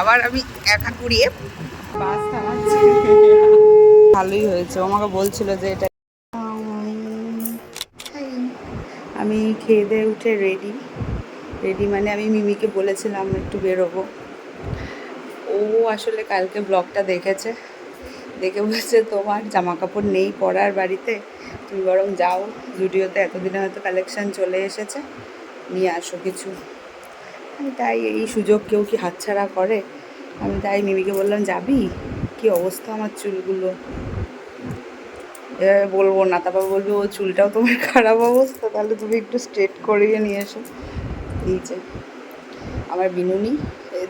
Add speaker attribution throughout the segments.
Speaker 1: আবার আমি একা উড়িয়ে বাস থামাচ্ছি। ভালোই হয়েছে, ও আমাকে বলছিল যে এটা। আমি খেয়ে দিয়ে উঠে রেডি মানে আমি মিমিকে বলেছিলাম একটু বেরোবো। ও আসলে কালকে ব্লগটা দেখেছে, দেখে বলছে তোমার জামা কাপড় নেই পরার বাড়িতে, তুমি বরং যাও জুডিওতে, এতদিনে হয়তো কালেকশান চলে এসেছে, নিয়ে আসো কিছু। আমি তাই, এই সুযোগ কেউ কি হাতছাড়া করে? আমি তাই মিমিকে বললাম যাবি, কি অবস্থা আমার চুলগুলো, এভাবে বলবো না, তারপর বলবে ও চুলটাও তোমার খারাপ অবস্থা, তাহলে তুমি একটু স্ট্রেট করিয়ে নিয়ে এসো। এই যে আমার বিনুনি,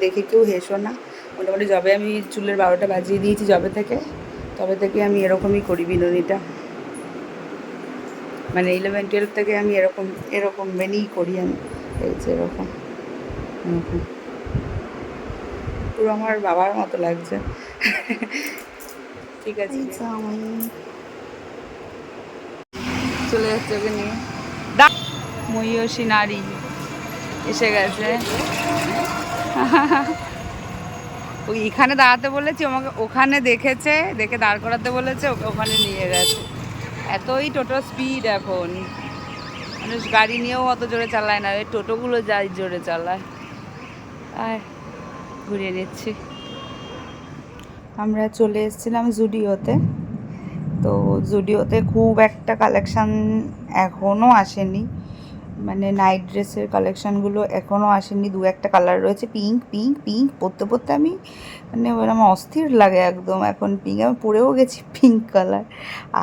Speaker 1: দেখে কেউ হেসো না। মোটামুটি যবে আমি চুলের 12টা বাজিয়ে দিয়েছি যবে থেকে, তবে থেকে আমি এরকমই করি বিনুনিটা, মানে 11-12 থেকে আমি এরকম মেনেই করি আমি। এই যে এরকম পুরো আমার বাবার মতো লাগছে। ঠিক আছে, চলে যাচ্ছে ওকে নিয়ে। ময়ূষী নারী এসে গেছে। ওই এখানে দাঁড়াতে বলেছি, আমাকে ওখানে দেখেছে, দেখে দাঁড় করাতে বলেছে, ওকে ওখানে নিয়ে গেছে। এতই টোটো স্পিড এখন, মানুষ গাড়ি নিয়েও অত জোরে চালায় না, ওই টোটোগুলো যাই জোরে চালায়। আর ঘুরিয়ে নিচ্ছি। আমরা চলে এসেছিলাম জুডিওতে। তো জুডিওতে খুব একটা কালেকশান এখনও আসেনি, মানে নাইট ড্রেসের কালেকশানগুলো এখনও আসেনি। 2-1টা কালার রয়েছে, পিঙ্ক পিঙ্ক পিঙ্ক, পরতে পরতে আমি মানে আমার অস্থির লাগে একদম এখন পিঙ্ক, আমি পরেও গেছি পিঙ্ক কালার।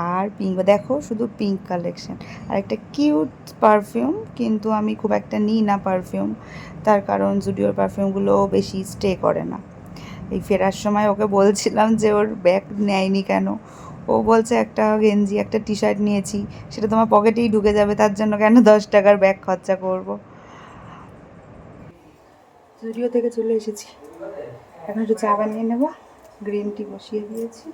Speaker 1: আর পিঙ্ক দেখো শুধু পিঙ্ক কালেকশান, আর একটা কিউট পারফিউম, কিন্তু আমি খুব একটা নিই না পারফিউম, তার কারণ জুডিওর পারফিউমগুলো বেশি স্টে করে না। এই ফেরার সময় ওকে বলছিলাম যে ওর ব্যাগ নেয়নি কেন, ও বলছে একটা গেঞ্জি একটা টি শার্ট নিয়েছি, সেটা তোমার পকেটেই ঢুকে যাবে, তার জন্য কেন 10 টাকার ব্যাগ খরচা করব। জুডিও থেকে চলে এসেছি, এখন একটু চা বানিয়ে নেব, গ্রিন টি বসিয়ে দিয়েছি।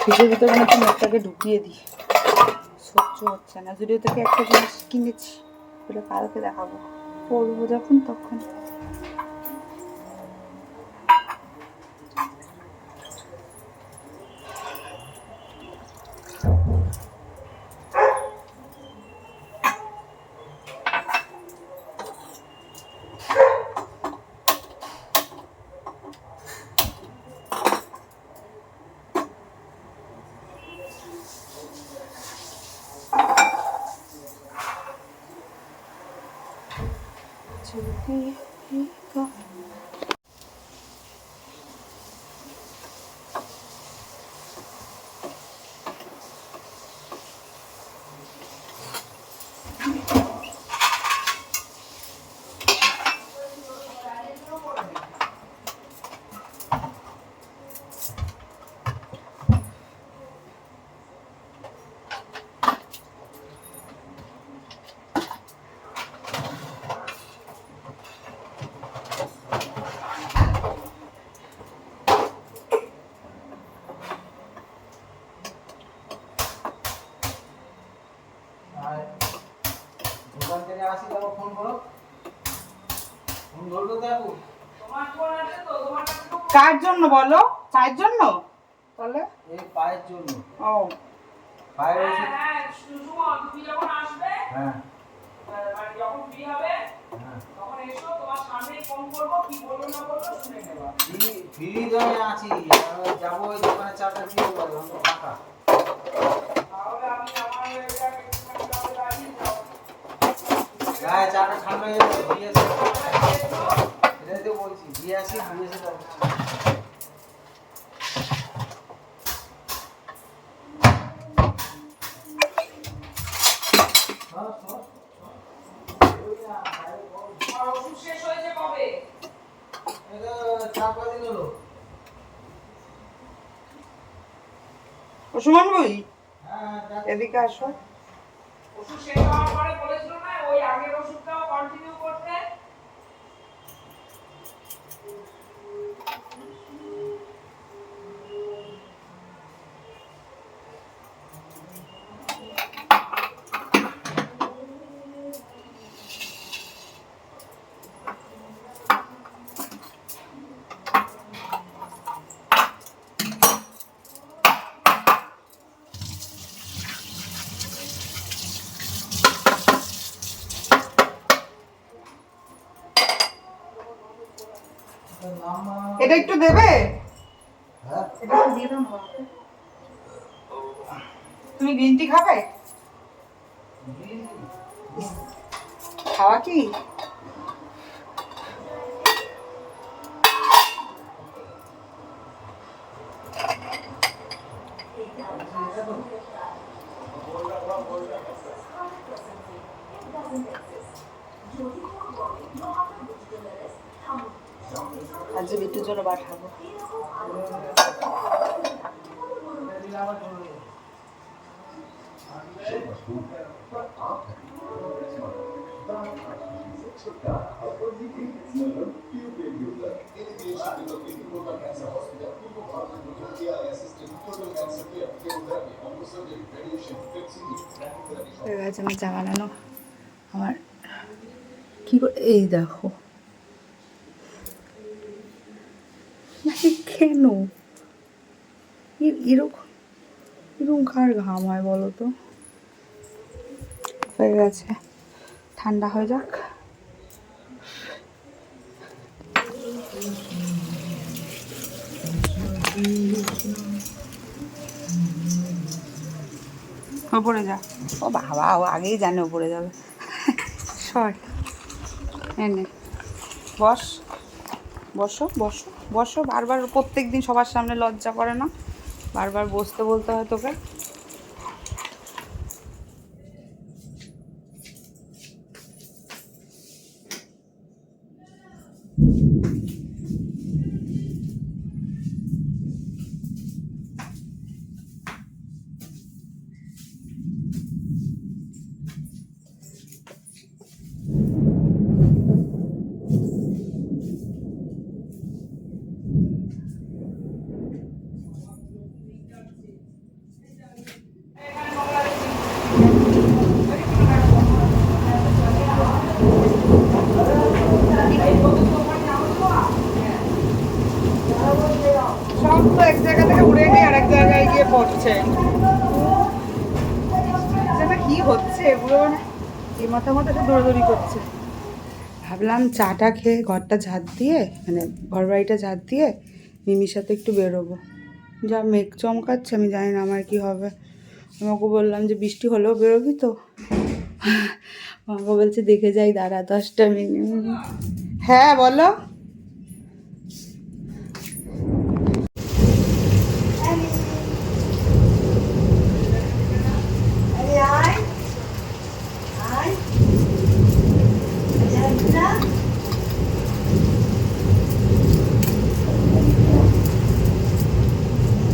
Speaker 1: ফ্রিজের ভিতরে মনে হচ্ছে মুখটাকে ঢুকিয়ে দিই, সহ্য হচ্ছে না। জুডিও থেকে একটা জিনিস কিনেছি, ওটা কালকে দেখাবো, পরবো যখন তখন। কার জন্য বলো? চায়ের জন্য? তাহলে এই পায়ের জন্য। ও পায়ের ওষুধ। হ্যাঁ তুমি যখন আসবে, হ্যাঁ মানে যখন ফ্রি হবে, হ্যাঁ তখন এসো, তোমার সামনেই ফোন করব, কি বলবো না বলবো শুনে নেবা। ফ্রি দমে আছি, যাব ওই দোকানে চাটা দিয়ে বলবো আমরা টাকা। তাহলে আমি আমার এটা একটু গাড়ি দাও। হ্যাঁ চাটা ঠান্ডা হয়ে যাবে, দিয়ে আসি। এটাই তো বলছি, দিয়ে আসি, দিয়ে এসে যাবো। সুমন বই এদিকে আসো।
Speaker 2: ওষুধ শেষ হওয়ার পরে বলেছিল না ওই আগের ওষুধটাও কন্টিনিউ করতে।
Speaker 1: এটা একটু দেবে? এটা একটু দিয়ে দাও না। তুমি গ্রিন টি খাবে? খাওয়া কি? আজ বিটুর জন্য পাঠাবো। আমার চা বানানো আমার কি করে, এই দেখো কেন এরকম এরকম কার ঘাম হয় বলো তো? হয়ে গেছে, ঠান্ডা হয়ে যাক। ওপরে যা। ও বাবা, ও আগেই জানে ওপরে যাবে। সর, এনে বস, বসো বসো বসো। বারবার প্রত্যেক দিন সবার সামনে লজ্জা করে না? বারবার বসতে বলতে হয় তোকে। সব তো এক জায়গা থেকে উড়ে গিয়ে আরেক জায়গায় গিয়ে পড়ছে। সেটা কি হচ্ছে এগুলো, এই মাথা মাথা দৌড়াদৌড়ি করছে। ভাবলাম চাটা খেয়ে ঘরটা ঝাড় দিয়ে, মানে ঘর বাড়িটা ঝাড় দিয়ে মিমির সাথে একটু বেরোবো। যা মেঘ চমকাচ্ছে, আমি জানি না আমার কি হবে। আমাকে বললাম যে বৃষ্টি হলেও বেরোবি তো? আমাকে বলছে দেখে যাই, দাঁড়া 10টা মিনিট। হ্যাঁ বলো।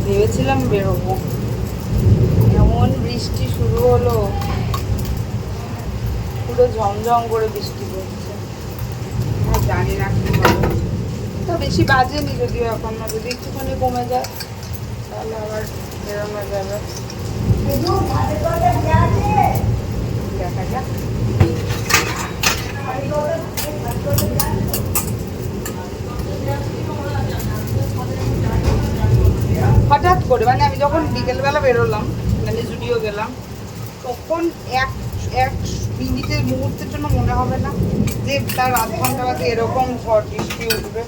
Speaker 1: ভেবেছিলাম বেরোবো, এমন বৃষ্টি শুরু হলো, পুরো ঝমঝম করে বৃষ্টি পড়ছে। আর জানি না কি হবে। তো বেশি বাজেনি যদিও এখনো, যদি একটুখানি কমে যায় তাহলে আবার বেরোনো যাবে। দেখা যাক। হঠাৎ করে, মানে আমি যখন বিকেলবেলা বেরোলাম, মানে জুডিও গেলাম, তখন এক এক মিনিটের মুহূর্তের জন্য মনে হবে না যে তার আধ ঘন্টা বাদে এরকম ঝড় বৃষ্টি উঠবে।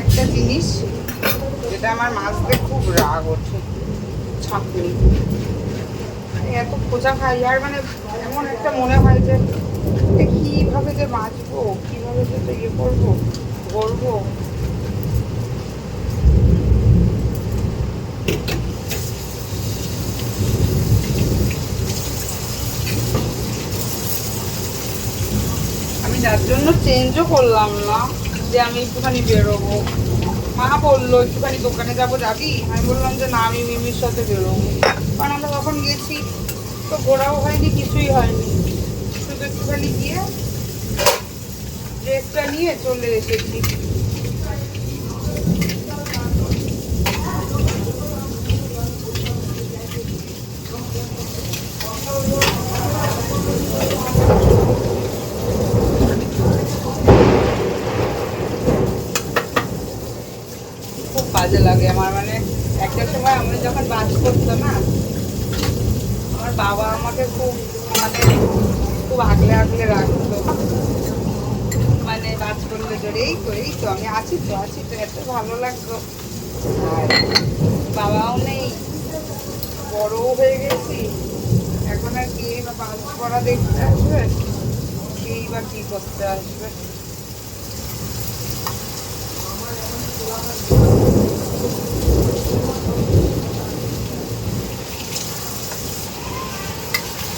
Speaker 1: একটা জিনিস যেটা আমার মাছদের খুব রাগ ওঠে, ছাঁকনি। এত খোঁজা খাই আর মানে এমন একটা মনে হয় যে কিভাবে যে বাঁচবো, কিভাবে যে তো ইয়ে করবো, ধরবো। আমি যার জন্য চেঞ্জও করলাম না যে আমি একটুখানি বেরোবো। মা বললো একটুখানি দোকানে যাবো, যাবি? আমি বললাম যে না, আমি মিমির সাথে বেরোবো। কারণ আমরা তখন গেছি তো ঘোরাও হয়নি, কিছুই হয়নি, শুধু একটুখানি গিয়ে ড্রেসটা নিয়ে চলে এসেছি। খুব বাজে লাগে আমার, মানে একটা সময় আমি যখন বাস করতো না, আমার বাবা আমাকে খুব মানে খুব আগলে আগলে রাখতো, মানে বাস করলে ধরে এই তো আমি আছি তো এত ভালো লাগতো। আর বাবাও নেই, বড়ও হয়ে গেছি, এখন আর কে বা বাস করা দেখতে আসবে, কেই বা কি করতে আসবে।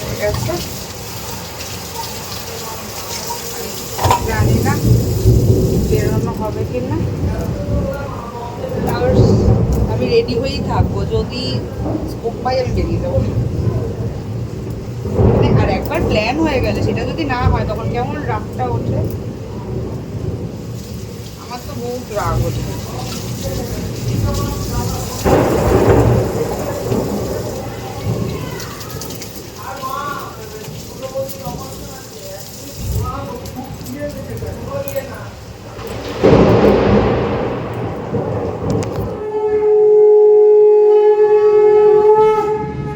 Speaker 1: ঠিক আছে, জানি না বেরোনো হবে কি না। আমি রেডি হয়েই থাকবো, যদি স্কোপ পাই আমি বেরিয়ে যাবো। মানে আর একবার প্ল্যান হয়ে গেলে সেটা যদি না হয় তখন কেমন রাগটা ওঠে, আমার তো বহুত রাগ ওঠে।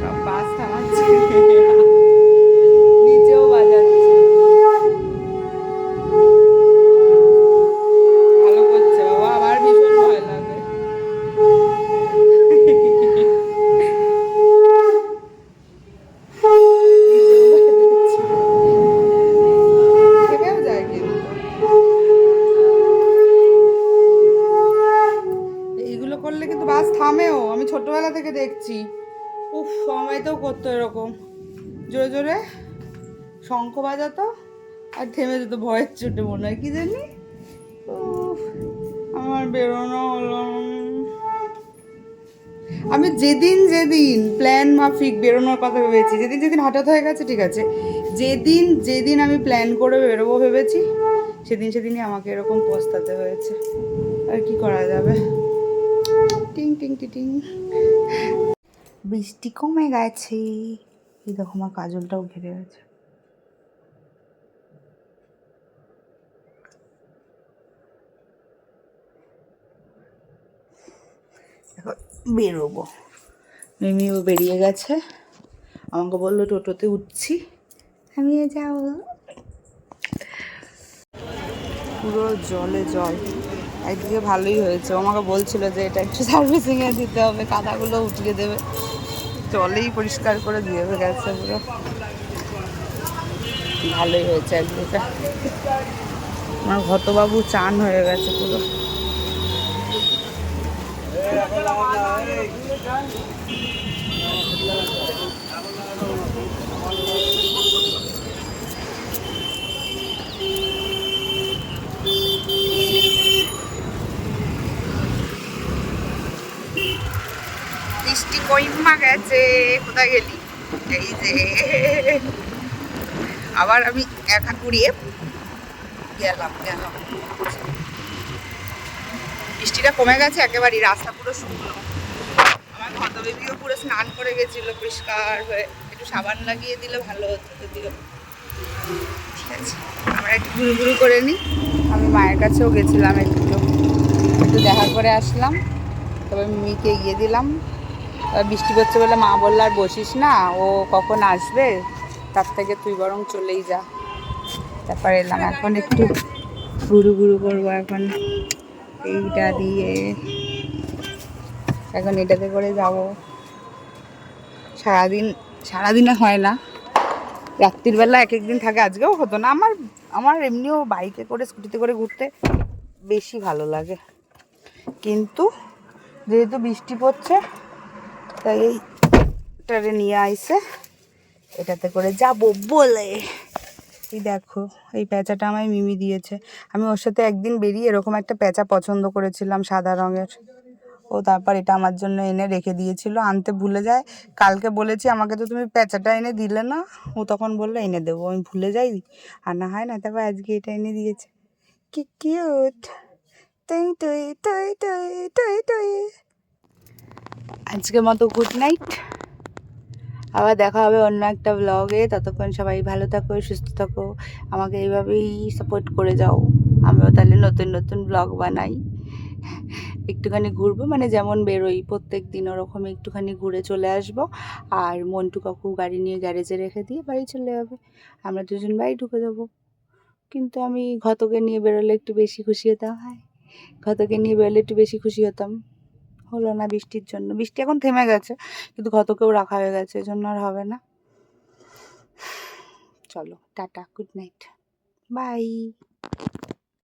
Speaker 1: সব বাস থামাচ্ছে, নিচেও বাজাচ্ছে, ভালো করছে বাবা, আমার ভীষণ ভয় লাগে। থেমেও যায় কিন্তু, এইগুলো করলে কিন্তু বাস থামেও, আমি ছোটবেলা থেকে দেখছি। উফ, সময়তেও করতো এরকম, জোরে জোরে শঙ্খ বাজাতো আর থেমে যেত ভয়ের চোটে, মনে হয় কি জানি। উফ, আমার বেরোনো হলো না। আমি যেদিন যেদিন প্ল্যান মাফিক বেরোনোর কথা ভেবেছি, যেদিন যেদিন হঠাৎ হয়ে গেছে ঠিক আছে, যেদিন যেদিন আমি প্ল্যান করে বেরোবো ভেবেছি সেদিন সেদিনই আমাকে এরকম পস্তাতে হয়েছে। আর কি করা যাবে। টিং টিং টি টিং। বৃষ্টি কমে গেছে, এই দেখো আমার কাজলটাও ঘিরে গেছে। এখন বেরোবো, মিমিও বেরিয়ে গেছে, আমাকে বললো টোটোতে উঠছি, আমিও যাও। পুরো জলে জল, একদিকে ভালোই হয়েছে, ও আমাকে বলছিল যে এটা একটু সার্ভিসিংয়ে দিতে হবে, কাদাগুলো উঠিয়ে দেবে, জলেই পরিষ্কার করে দিয়ে গেছে পুরো, ভালোই হয়েছে একদিকে। আমার ঘটবাবু চান হয়ে গেছে পুরো। বৃষ্টি কইমা গেছে, কোথায় গেলি? এই যে আবার আমি এক হাত উড়িয়ে গেলাম। বৃষ্টিটা কমে গেছে একেবারেই, রাস্তা পুরো শুকনো। আমার ঘটা বেবিও পুরো স্নান করে গেছিল পরিষ্কার হয়ে, একটু সাবান লাগিয়ে দিলে ভালো হতো যদিও। ঠিক আছে, আমরা একটু ঘুরু ঘুরু করে নিই। আমি মায়ের কাছেও গেছিলাম, একটু একটু দেখা করে আসলাম, তবে মিমিকে গিয়ে দিলাম। বৃষ্টি পড়ছে বলে মা বললো আর বসিস না, ও কখন আসবে, তার থেকে তুই বরং চলেই যা। তারপর এলাম, এখন একটু ঘুরু ঘুরু করবো। এখন এইটা দিয়ে, এখন এটাতে করে যাব। সারাদিন সারাদিনে হয় না, রাত্রির বেলা এক একদিন থাকে। আজকেও হতো না। আমার এমনিও বাইকে করে স্কুটিতে করে ঘুরতে বেশি ভালো লাগে, কিন্তু যেহেতু বৃষ্টি পড়ছে তাই এইটারে নিয়ে আইসে, এটাতে করে যাব বলে। এই দেখো, এই প্যাঁচাটা আমায় মিমি দিয়েছে। আমি ওর সাথে একদিন বেরিয়ে এরকম একটা প্যাঁচা পছন্দ করেছিলাম সাদা রঙের। ও তারপর এটা আমার জন্য এনে রেখে দিয়েছিল, আনতে ভুলে যায়। কালকে বলেছি আমাকে তো তুমি প্যাঁচাটা এনে দিলে না, ও তখন বললো এনে দেবো, আমি ভুলে যাই, আনা হয় না। তারপর আজকে এটা এনে দিয়েছে, কি কিউট। টই টই টই টই টই টই। আজকের মতো গুড নাইট, আবার দেখা হবে অন্য একটা ব্লগে। ততক্ষণ সবাই ভালো থাকো, সুস্থ থাকো, আমাকে এইভাবেই সাপোর্ট করে যাও। আমিও তাহলে নতুন নতুন ব্লগ বানাই, একটুখানি ঘুরবো, মানে যেমন বেরোই প্রত্যেক দিন ওরকম একটুখানি ঘুরে চলে আসবো। আর মন্টু কাকু গাড়ি নিয়ে গ্যারেজে রেখে দিয়ে বাড়ি চলে যাবে, আমরা দুজন বাড়ি ঢুকে যাবো। কিন্তু আমি ঘতকে নিয়ে বেরোলে একটু বেশি খুশি হতাম। হ্যাঁ, ঘতকে নিয়ে বেরোলে একটু বেশি খুশি হতাম, হলো না বৃষ্টির জন্য। বৃষ্টি এখন থেমে গেছে, কিন্তু ঘতকেও রাখা হয়ে গেছে, এজন্য আর হবে না। চলো টাটা, গুড নাইট, বাই।